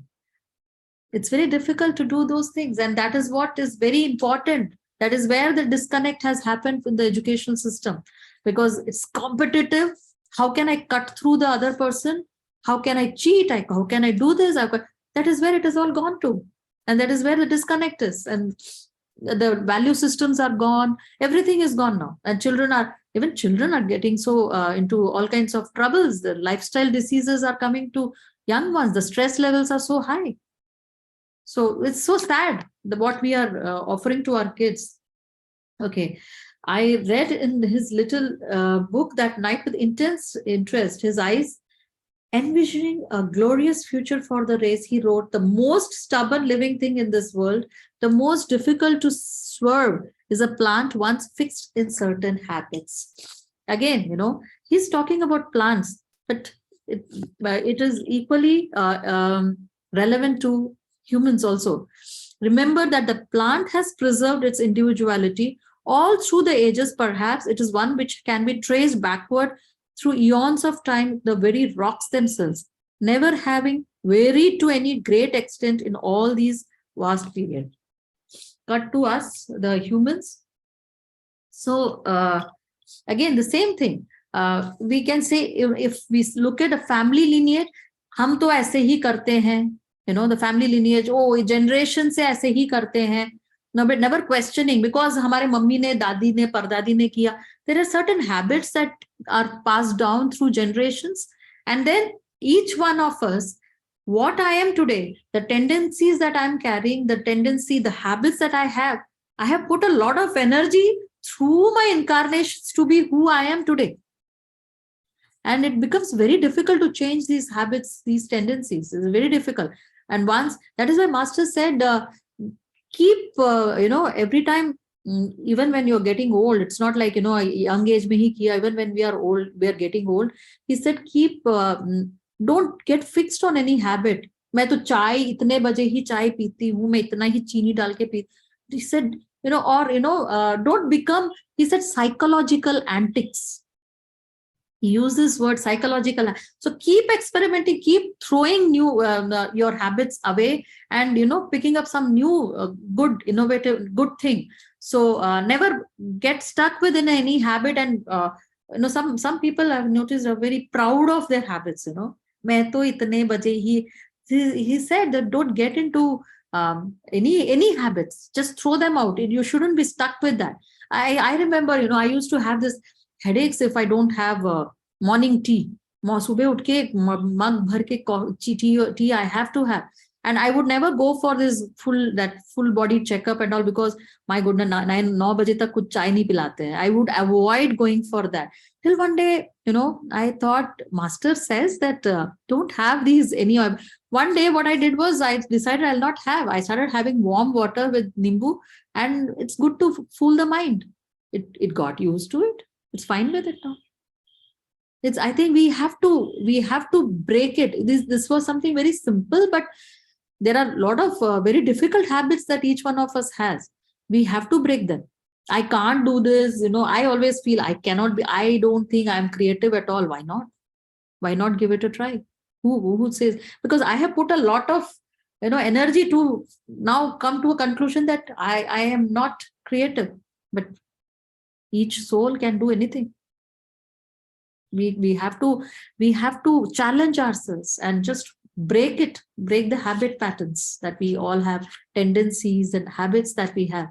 It's very difficult to do those things, and that is what is very important. That is where the disconnect has happened in the educational system, because it's competitive. How can I cut through the other person? How can I cheat? How can I do this? That is where it has all gone to. And that is where the disconnect is. And the value systems are gone. Everything is gone now. And children are getting so into all kinds of troubles. The lifestyle diseases are coming to young ones. The stress levels are so high. So it's so sad what we are offering to our kids. Okay. I read in his little book that night with intense interest, his eyes envisioning a glorious future for the race. He wrote, the most stubborn living thing in this world, the most difficult to swerve, is a plant once fixed in certain habits. Again, he's talking about plants, but it is equally relevant to humans also. Remember that the plant has preserved its individuality all through the ages. Perhaps it is one which can be traced backward through eons of time, the very rocks themselves, never having varied to any great extent in all these vast periods. Cut to us, the humans. So again, the same thing. We can say if we look at a family lineage, हम तो ऐसे ही करते हैं, the family lineage, generation से ऐसे ही करते हैं, never questioning, because हमारे मम्मी ने, दादी ने, परदादी ने किया. There are certain habits that are passed down through generations, and then each one of us, what I am today, the tendencies that I'm carrying, the habits that I have put a lot of energy through my incarnations to be who I am today. And it becomes very difficult to change these habits, these tendencies. It's very difficult. And once, that is why Master said, keep, every time, even when you're getting old, it's not like, a young age mein hi kiya, even when we are old, we are getting old. He said, don't get fixed on any habit. मैं तो चाय इतने बजे ही चाय पीती हूँ, मैं इतना ही चीनी डाल के पीती. He said, don't become, he said, psychological antics. He uses word psychological. So keep experimenting, keep throwing new your habits away, and picking up some new good, innovative, good thing. So never get stuck within any habit. And some people I've noticed are very proud of their habits. मैं तो इतने बजे ही. He said that don't get into any habits. Just throw them out. You shouldn't be stuck with that. I remember, I used to have this headaches if I don't have morning tea. सुबह उठ के mug भर के tea I have to have. And I would never go for this full body checkup and all, because my goodness, 9 बजे तक कुछ चाय नहीं पिलाते हैं. I would avoid going for that. Till one day, I thought Master says that don't have these any. One day what I did was I decided I'll not have. I started having warm water with nimbu, and it's good to fool the mind. It got used to it. It's fine with it now. I think we have to break it. This was something very simple, but there are a lot of very difficult habits that each one of us has. We have to break them. I can't do this. I always feel I cannot be. I don't think I'm creative at all. Why not? Why not give it a try? Who says? Because I have put a lot of energy to now come to a conclusion that I am not creative. But each soul can do anything. We have to challenge ourselves and just break the habit patterns that we all have, tendencies and habits that we have.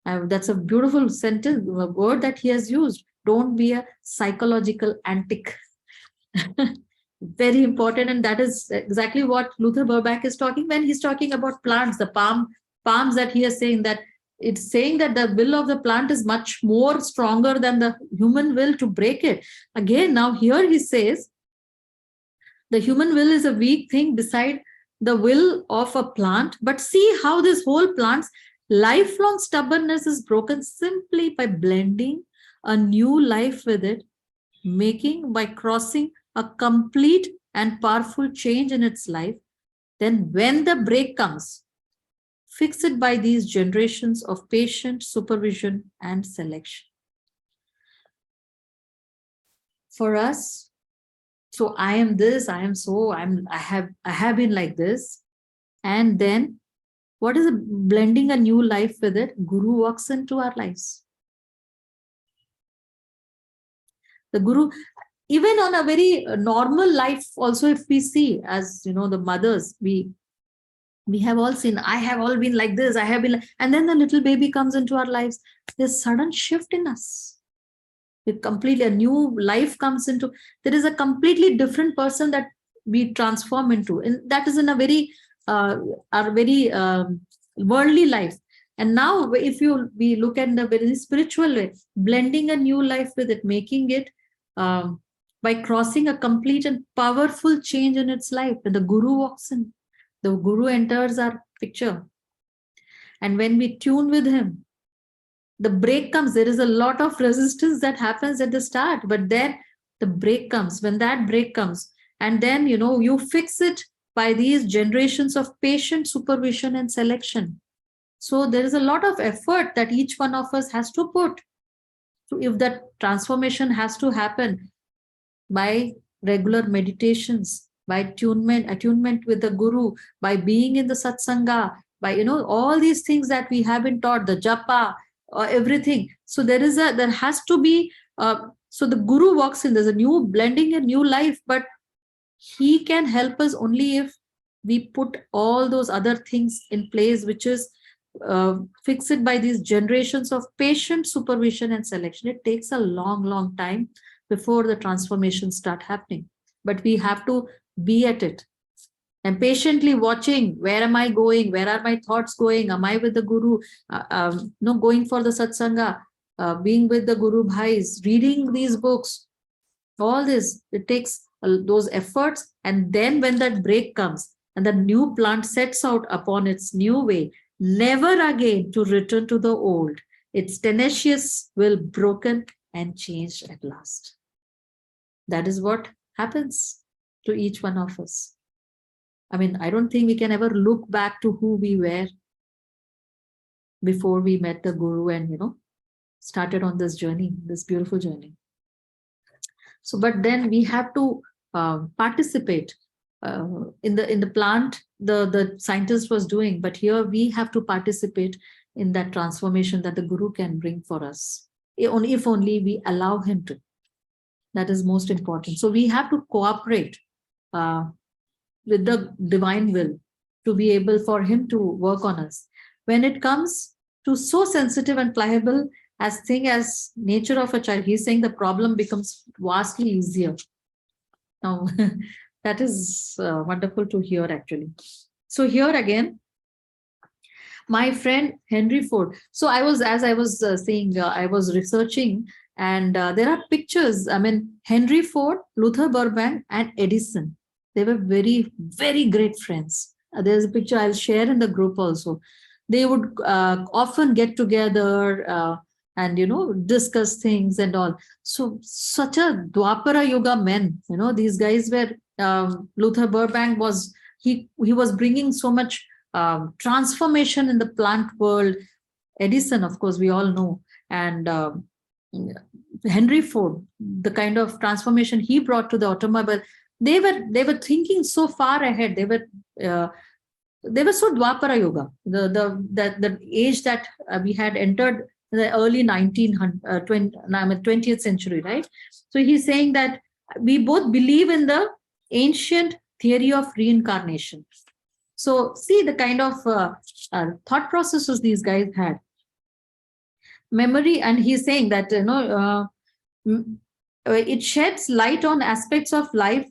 That's a beautiful sentence, a word that he has used. Don't be a psychological antic. Very important. And that is exactly what Luther Burbank is talking when he's talking about plants, the palms that he is saying, that it's saying that the will of the plant is much more stronger than the human will to break it. Again, now here he says, the human will is a weak thing beside the will of a plant, but see how this whole plant's lifelong stubbornness is broken simply by blending a new life with it, by crossing a complete and powerful change in its life. Then when the break comes, fix it by these generations of patient supervision and selection. For us, so I am this, I have been like this. And then what is blending a new life with it? Guru walks into our lives. The Guru, even on a very normal life, also if we see, as the mothers, we have all seen, I have all been like this, I have been, and then the little baby comes into our lives. There's sudden shift in us. Completely a new life comes into, there is a completely different person that we transform into, and that is in a very worldly life. And now if we look at the very spiritual way, blending a new life with it, making it by crossing a complete and powerful change in its life. When the Guru walks in, the Guru enters our picture, and when we tune with him, the break comes. There is a lot of resistance that happens at the start, but then the break comes. When that break comes, and then you fix it by these generations of patient supervision and selection. So there is a lot of effort that each one of us has to put. So if that transformation has to happen by regular meditations, by attunement with the Guru, by being in the satsanga, by all these things that we have been taught, the japa, everything. So there has to be. So the Guru walks in. There's a new blending, a new life, but he can help us only if we put all those other things in place, which is fixed by these generations of patient supervision and selection. It takes a long time before the transformations start happening, but we have to be at it and patiently watching, where am I going, where are my thoughts going, am I with the Guru, going for the satsanga, being with the Guru bhais, reading these books. All this, it takes those efforts, and then when that break comes and the new plant sets out upon its new way, never again to return to the old, its tenacious will broken and changed at last. That is what happens to each one of us. I mean, I don't think we can ever look back to who we were before we met the Guru and started on this journey, this beautiful journey. So, but then we have to participate in the plant. The scientist was doing, but here we have to participate in that transformation that the Guru can bring for us, if only we allow him to. That is most important. So we have to cooperate with the divine will to be able for him to work on us. When it comes to so sensitive and pliable as nature of a child, he's saying the problem becomes vastly easier. Now, that is wonderful to hear, actually. So here again, my friend Henry Ford. So I was saying, I was researching, and there are pictures. I mean, Henry Ford, Luther Burbank, and Edison. They were very, very great friends. There's a picture I'll share in the group also. They would often get together and discuss things and all. So such a Dwapara Yuga men. These guys were. Luther Burbank was he was bringing so much transformation in the plant world. Edison, of course, we all know, and Henry Ford, the kind of transformation he brought to the automobile. They were thinking so far ahead. They were so Dwapara Yuga, the age that we had entered the early 20th century, right? So he's saying that we both believe in the ancient theory of reincarnation. So see the kind of thought processes these guys had. Memory, and he's saying that it sheds light on aspects of life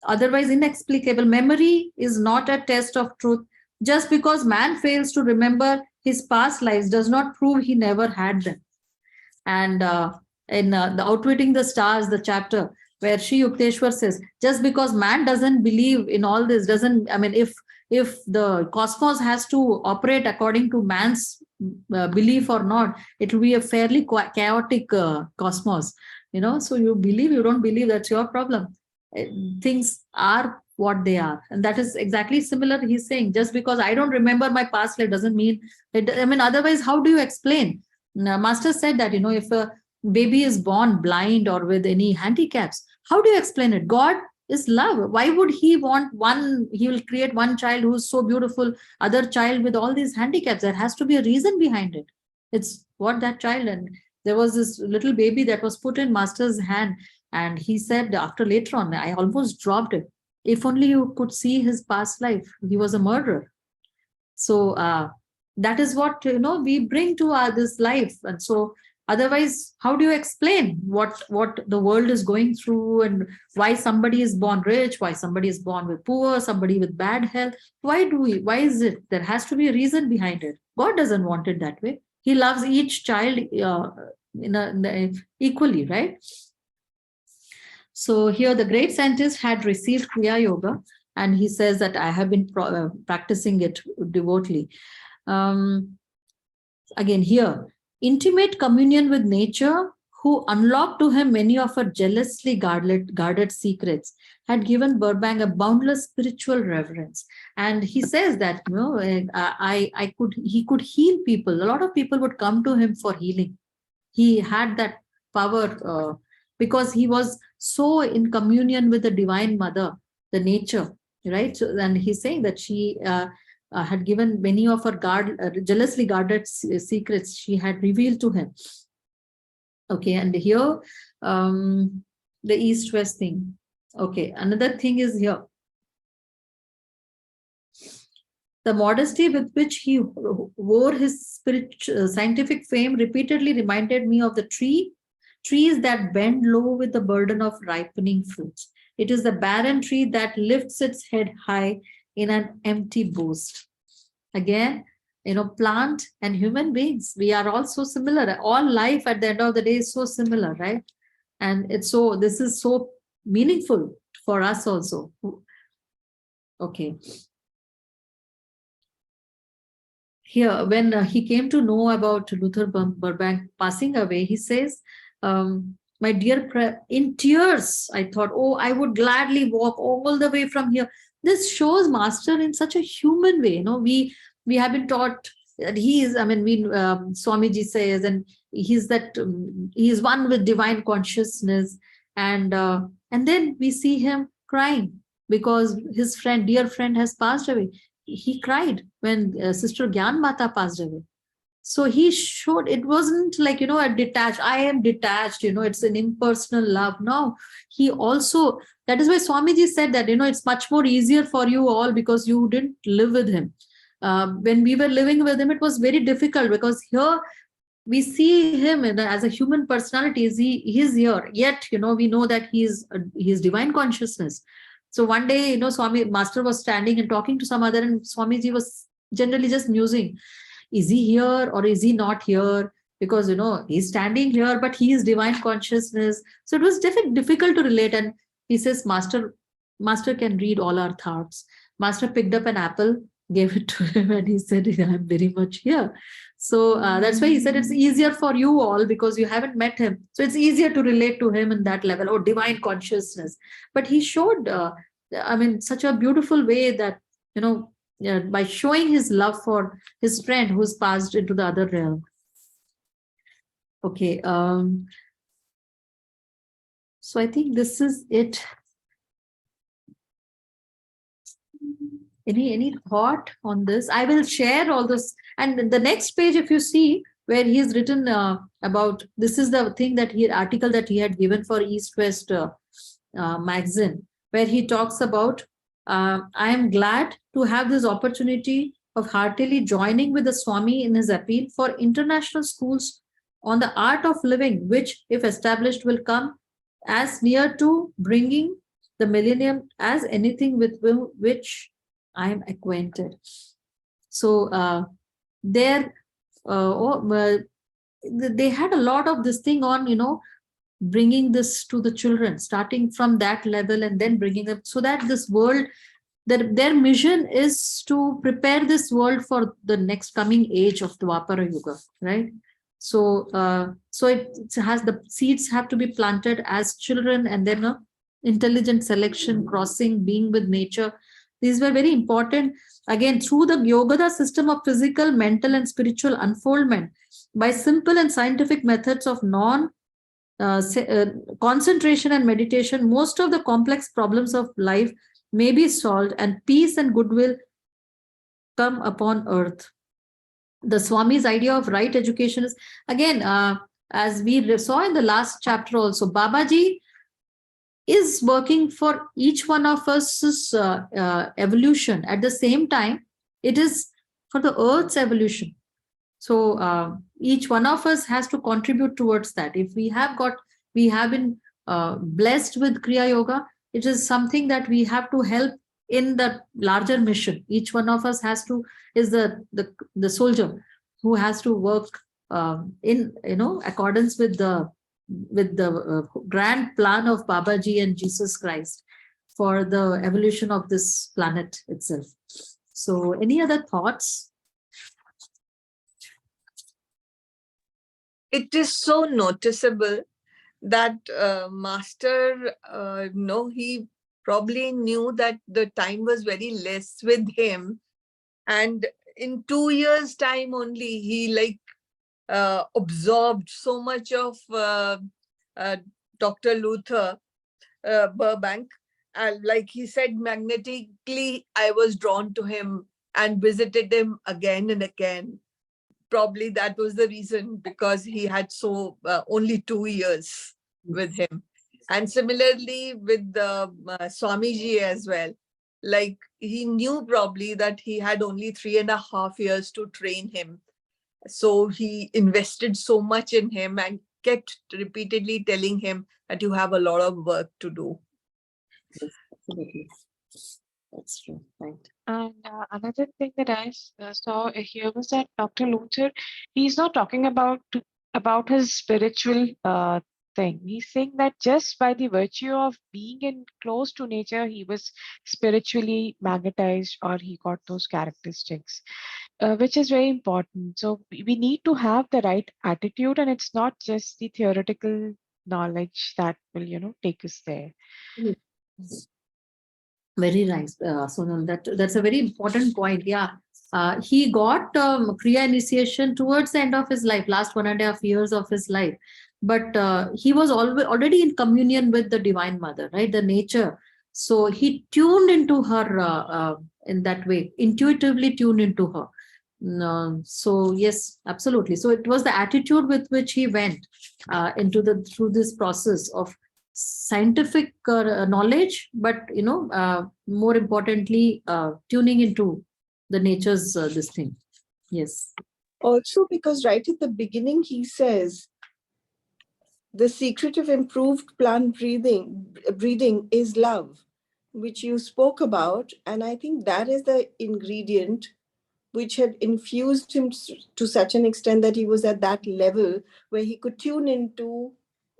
otherwise inexplicable. Memory is not a test of truth. Just because man fails to remember his past lives does not prove he never had them. And in the Outwitting the Stars, the chapter where Sri Yukteswar says, just because man doesn't believe in all this doesn't, I mean, if the cosmos has to operate according to man's belief or not, it will be a fairly chaotic cosmos. So you believe, you don't believe, that's your problem. Things are what they are, and that is exactly similar. He's saying, just because I don't remember my past life doesn't mean it. I mean, otherwise, how do you explain? Master said that if a baby is born blind or with any handicaps, how do you explain it? God is love. Why would he want one? He will create one child who's so beautiful, other child with all these handicaps. There has to be a reason behind it. It's what that child. And there was this little baby that was put in Master's hand, and he said later on, I almost dropped it. If only you could see his past life. He was a murderer. So that is what we bring to this life. And so otherwise, how do you explain what the world is going through, and why somebody is born rich, why somebody is born with poor, somebody with bad health? Why is it? There has to be a reason behind it. God doesn't want it that way. He loves each child equally, right? So here the great scientist had received Kriya Yoga, and he says that I have been practicing it devotedly. Again here, intimate communion with nature, who unlocked to him many of her jealously guarded secrets, had given Burbank a boundless spiritual reverence. And he says that, he could heal people. A lot of people would come to him for healing. He had that power because he was so in communion with the Divine Mother, the nature, right? So, and he's saying that she had given many of her jealously guarded secrets she had revealed to him. Okay, and here the east-west thing. Okay, another thing is here. The modesty with which he wore his scientific fame repeatedly reminded me of the trees that bend low with the burden of ripening fruits. It is the barren tree that lifts its head high in an empty boast. Again, plant and human beings, we are all so similar. All life at the end of the day is so similar, right? And this is so meaningful for us also. Okay. Here, when he came to know about Luther Burbank passing away, he says, my dear, in tears, I thought, oh, I would gladly walk all the way from here. This shows Master in such a human way. We have been taught that he is, Swamiji says, and he's that, he is one with divine consciousness. And then we see him crying because his dear friend has passed away. He cried when Sister Gyan Mata passed away. So he showed, it wasn't like, a detached, I am detached, it's an impersonal love. No, he also, that is why Swamiji said that, it's much more easier for you all because you didn't live with him. When we were living with him, it was very difficult because here we see him as a human personality. He is here, yet, we know that he is divine consciousness. So one day, Master was standing and talking to some other, and Swamiji was generally just musing. Is he here or is he not here? Because, he's standing here, but he is divine consciousness. So it was difficult to relate. And he says, Master can read all our thoughts. Master picked up an apple, gave it to him, and he said, I'm very much here. So that's why he said it's easier for you all because you haven't met him. So it's easier to relate to him in that level, or divine consciousness. But he showed, such a beautiful way that, by showing his love for his friend who's passed into the other realm. Okay. So I think this is it. Any thought on this? I will share all this. And the next page, if you see, where he's written about, this is the thing that article that he had given for East West magazine, where he talks about, I am glad to have this opportunity of heartily joining with the Swami in his appeal for international schools on the art of living, which, if established, will come as near to bringing the millennium as anything with which I am acquainted. So they had a lot of this thing on, bringing this to the children, starting from that level and then bringing them, so that this world, their mission is to prepare this world for the next coming age of the Dwapara Yuga, right? So it has, the seeds have to be planted as children, and then intelligent selection, crossing, being with nature. These were very important, again, through the Yogada system of physical, mental, and spiritual unfoldment, by simple and scientific methods of concentration and meditation, most of the complex problems of life may be solved, and peace and goodwill come upon earth. The Swami's idea of right education is, again, as we saw in the last chapter also, Babaji is working for each one of us evolution. At the same time, it is for the earth's evolution. So each one of us has to contribute towards that. If we have been blessed with Kriya Yoga, it is something that we have to help in the larger mission. Each one of us is the soldier who has to work in accordance with the grand plan of Babaji and Jesus Christ for the evolution of this planet itself. So any other thoughts? It is so noticeable that master, he probably knew that the time was very less with him, and in 2 years time only he like absorbed so much of uh, Dr. Luther Burbank. Like he said, magnetically I was drawn to him and visited him again and again. Probably that was the reason, because he had so only 2 years with him. And similarly with the Swamiji as well. Like he knew probably that he had only 3.5 years to train him. So he invested so much in him and kept repeatedly telling him that you have a lot of work to do. Yes, absolutely. That's true, right? And another thing that I saw here was that Dr. Luther, he's not talking about his spiritual thing. He's saying that just by the virtue of being in close to nature, he was spiritually magnetized, or he got those characteristics, which is very important. So we need to have the right attitude, and it's not just the theoretical knowledge that will, take us there. Very nice, Sonal. That's a very important point. Yeah, he got Kriya initiation towards the end of his life, last 1.5 years of his life. But he was already in communion with the Divine Mother, right? The nature. So he tuned into her in that way, intuitively tuned into her. So yes, absolutely. So it was the attitude with which he went through this process of scientific knowledge, but more importantly, tuning into the nature's this thing. Yes. Also, because right at the beginning he says the secret of improved plant breeding is love, which you spoke about, and I think that is the ingredient which had infused him to such an extent that he was at that level where he could tune into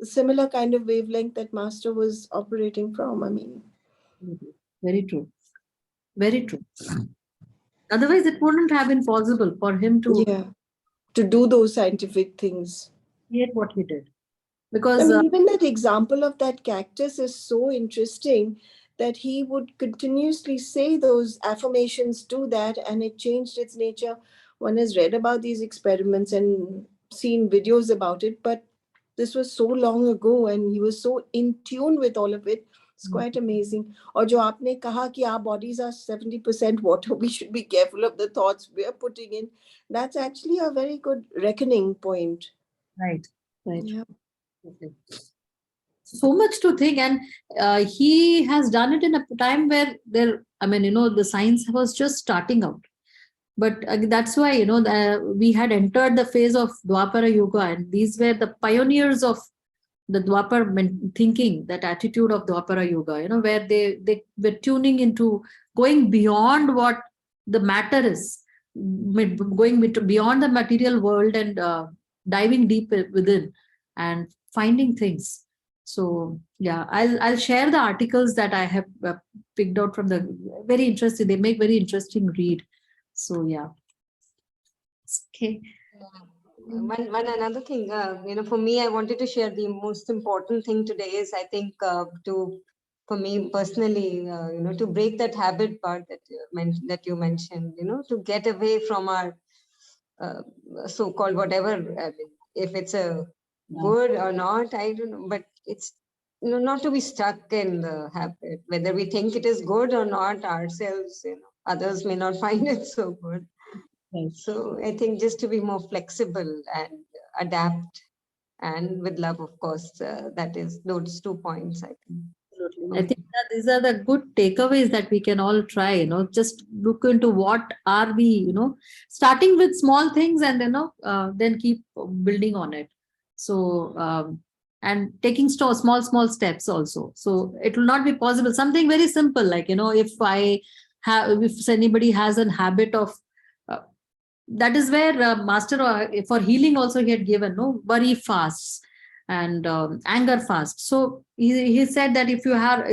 a similar kind of wavelength that master was operating from. I mean, very true, very true. Otherwise it wouldn't have been possible for him to do those scientific things, create what he did. Because I mean, even that example of that cactus is so interesting, that he would continuously say those affirmations to that, and it changed its nature. One has read about these experiments and seen videos about it, but this was so long ago and he was so in tune with all of it. It's quite amazing. Or jo aapne kaha ki our bodies are 70% water, we should be careful of the thoughts we are putting in. That's actually a very good reckoning point. Right. Yeah. Okay. So much to think, and he has done it in a time where the science was just starting out. But that's why we had entered the phase of Dwapara Yuga, and these were the pioneers of the Dwapara thinking, that attitude of Dwapara Yuga, where they were tuning into going beyond what the matter is, going beyond the material world and diving deep within and finding things. So yeah, I'll share the articles that I have picked out from the very interesting. They make very interesting read. So yeah. Okay. One another thing, for me, I wanted to share the most important thing today is, I think, for me personally, to break that habit part that you mentioned, to get away from our so-called whatever, if it's a good or not, I don't know, but it's not to be stuck in the habit, whether we think it is good or not ourselves, others may not find it so good. So I think just to be more flexible and adapt, and with love, of course, that is those 2 points, I think. Absolutely. I think that these are the good takeaways that we can all try, just look into what are we, starting with small things and, then keep building on it. So, and taking small steps also. So it will not be possible. Something very simple, like, if anybody has a habit of, that is where master for healing also he had given worry fasts and anger fast. So he said that if you are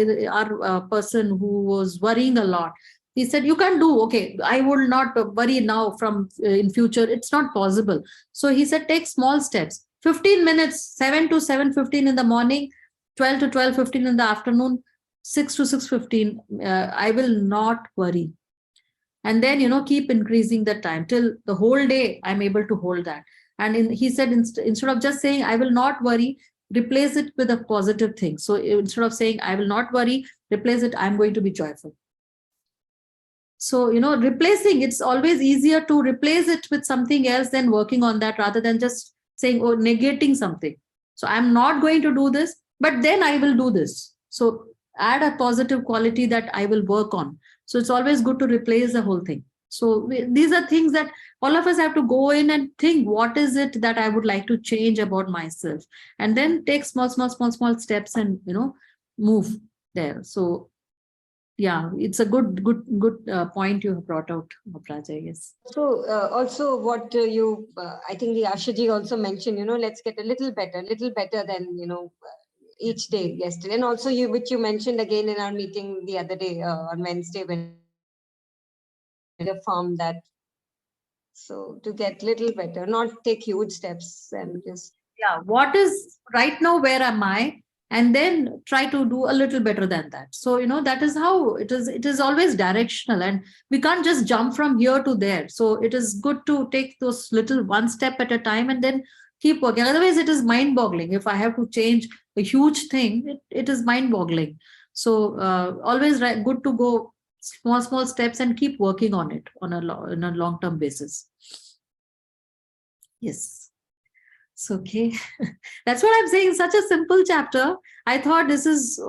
a person who was worrying a lot, he said you can do, okay, I will not worry now from in future, it's not possible. So he said take small steps, 15 minutes, 7 to 7:15 in the morning, 12 to 12:15 in the afternoon, 6 to 6:15. I will not worry. And then, keep increasing the time till the whole day I'm able to hold that. And he said, instead of just saying, I will not worry, replace it with a positive thing. So instead of saying, I will not worry, replace it, I'm going to be joyful. So, replacing, it's always easier to replace it with something else than working on that, rather than just saying, or negating something. So I'm not going to do this, but then I will do this. So add a positive quality that I will work on. So it's always good to replace the whole thing. So these are things that all of us have to go in and think, what is it that I would like to change about myself? And then take small steps and, move there. So yeah, it's a good point you have brought out, Praja. Yes. So also what I think the Ashaji also mentioned, let's get a little better than, each day yesterday. And also which you mentioned again in our meeting the other day on Wednesday, when affirm that. So to get little better, not take huge steps, and just. Yeah, what is right now, where am I? And then try to do a little better than that. So, that is how it is always directional, and we can't just jump from here to there. So it is good to take those little one step at a time and then keep working. Otherwise, it is mind boggling. If I have to change a huge thing, it is mind boggling. So always good to go small steps and keep working on it on a long-term basis. Yes. So, okay. That's what I'm saying. Such a simple chapter. I thought this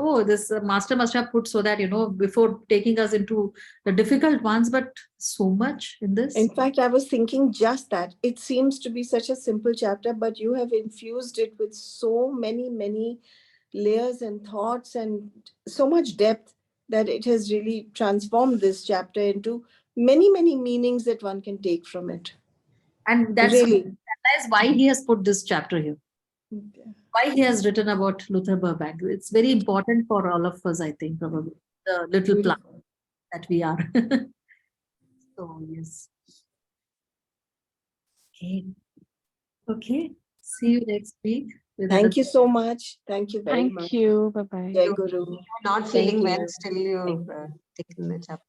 master must have put so that, before taking us into the difficult ones, but so much in this. In fact, I was thinking just that. It seems to be such a simple chapter, but you have infused it with so many layers and thoughts and so much depth that it has really transformed this chapter into many meanings that one can take from it. And that's really why he has put this chapter here. Why he has written about Luther Burbank. It's very important for all of us, I think, probably, the little plant that we are. So, yes. Okay. See you next week. Thank you so much. Thank you very much. Thank you. Bye-bye. Jai Guru. Not feeling well, still you've taken the chapter.